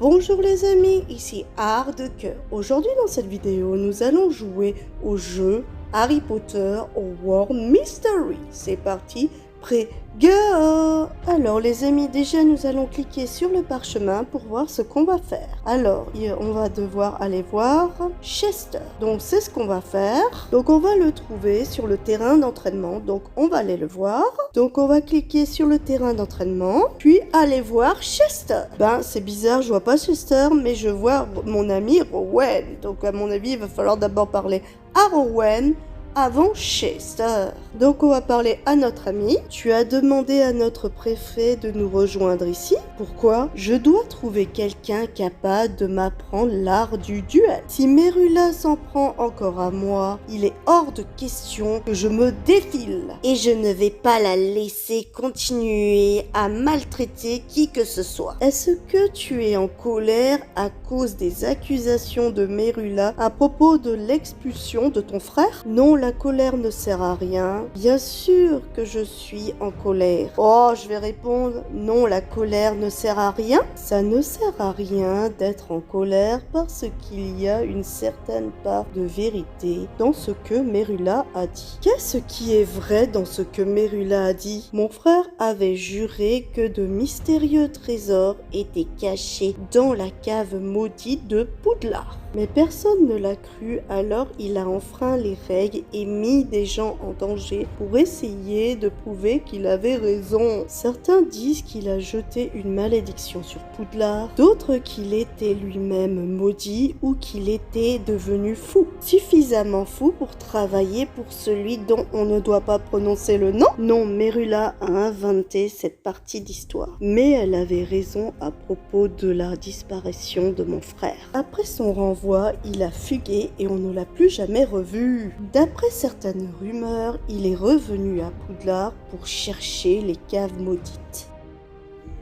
Bonjour les amis, ici Art de Cœur. Aujourd'hui dans cette vidéo, nous allons jouer au jeu Harry Potter World Mystery. C'est parti, prêt, go! Alors les amis, déjà nous allons cliquer sur le parchemin pour voir ce qu'on va faire. Alors, on va devoir aller voir Chester. Donc c'est ce qu'on va faire. Donc on va le trouver sur le terrain d'entraînement. Donc on va aller le voir. Donc on va cliquer sur le terrain d'entraînement, puis aller voir Chester. Ben c'est bizarre, je vois pas Chester, mais je vois mon ami Rowan. Donc à mon avis, il va falloir d'abord parler à Rowan avant Chester. Donc on va parler à notre ami. Tu as demandé à notre préfet de nous rejoindre ici. Pourquoi? Je dois trouver quelqu'un capable de m'apprendre l'art du duel. Si Merula s'en prend encore à moi, il est hors de question que je me défile. Et je ne vais pas la laisser continuer à maltraiter qui que ce soit. Est-ce que tu es en colère à cause des accusations de Merula à propos de l'expulsion de ton frère? Non, la colère ne sert à rien. Bien sûr que je suis en colère. Oh, je vais répondre, non, la colère ne sert à rien. Ça ne sert à rien d'être en colère parce qu'il y a une certaine part de vérité dans ce que Merula a dit. Qu'est-ce qui est vrai dans ce que Merula a dit? Mon frère avait juré que de mystérieux trésors étaient cachés dans la cave maudite de Poudlard. Mais personne ne l'a cru, alors il a enfreint les règles et mis des gens en danger pour essayer de prouver qu'il avait raison. Certains disent qu'il a jeté une malédiction sur Poudlard, d'autres qu'il était lui-même maudit ou qu'il était devenu fou. Suffisamment fou pour travailler pour celui dont on ne doit pas prononcer le nom. Non, Merula a inventé cette partie d'histoire. Mais elle avait raison à propos de la disparition de mon frère. Après son renvoi, il a fugué et on ne l'a plus jamais revu. D'après certaines rumeurs, il est revenu à Poudlard pour chercher les caves maudites.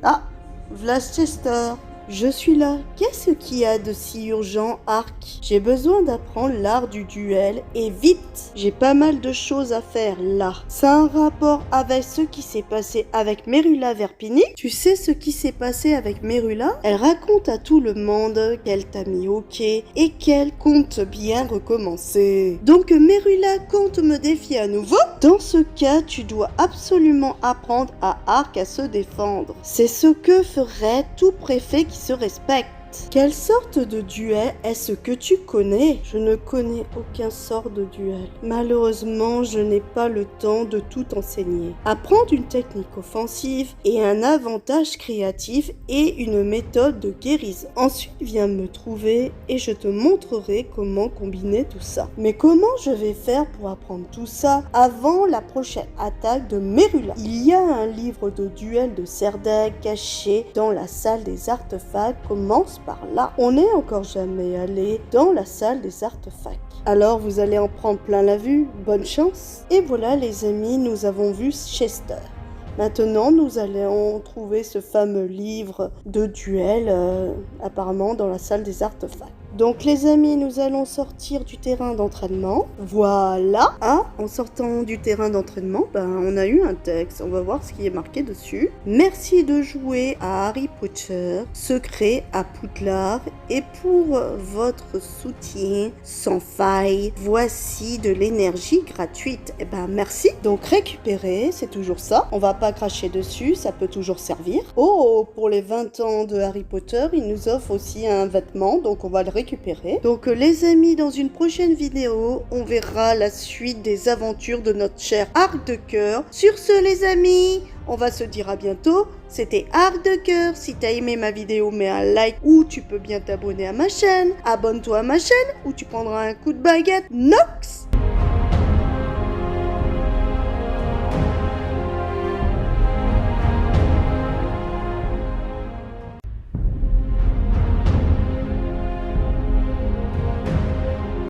Ah, voilà Chester. Je suis là. Qu'est-ce qu'il y a de si urgent, Arc? J'ai besoin d'apprendre l'art du duel et vite. J'ai pas mal de choses à faire là. Ça a un rapport avec ce qui s'est passé avec Merula Verpini. Tu sais ce qui s'est passé avec Merula? Elle raconte à tout le monde qu'elle t'a mis au quai et qu'elle compte bien recommencer. Donc Merula compte me défier à nouveau? Dans ce cas, tu dois absolument apprendre à Arc à se défendre. C'est ce que ferait tout préfet qui se respecte. Quelle sorte de duel est-ce que tu connais? Je ne connais aucun sort de duel. Malheureusement, je n'ai pas le temps de tout enseigner. Apprendre une technique offensive et un avantage créatif et une méthode de guérison. Ensuite, viens me trouver et je te montrerai comment combiner tout ça. Mais comment je vais faire pour apprendre tout ça avant la prochaine attaque de Merula? Il y a un livre de duel de Serdaigle caché dans la salle des artefacts. Commence par là. On n'est encore jamais allé dans la salle des artefacts. Alors vous allez en prendre plein la vue. Bonne chance. Et voilà les amis, nous avons vu Chester. Maintenant, nous allons trouver ce fameux livre de duel, apparemment dans la salle des artefacts. Donc les amis, nous allons sortir du terrain d'entraînement. Voilà. Ah, en sortant du terrain d'entraînement, on a eu un texte. On va voir ce qui est marqué dessus. Merci de jouer à Harry Potter, secret à Poudlard, et pour votre soutien sans faille, voici de l'énergie gratuite. Eh ben merci. Donc récupérer, c'est toujours ça. On va pas cracher dessus, ça peut toujours servir. Oh, pour les 20 ans de Harry Potter, il nous offre aussi un vêtement, donc on va le récupérer. Donc les amis, dans une prochaine vidéo, on verra la suite des aventures de notre cher Arc de Cœur. Sur ce les amis, on va se dire à bientôt. C'était Arc de Cœur. Si t'as aimé ma vidéo, mets un like ou tu peux bien t'abonner à ma chaîne. Abonne-toi à ma chaîne ou tu prendras un coup de baguette Nox.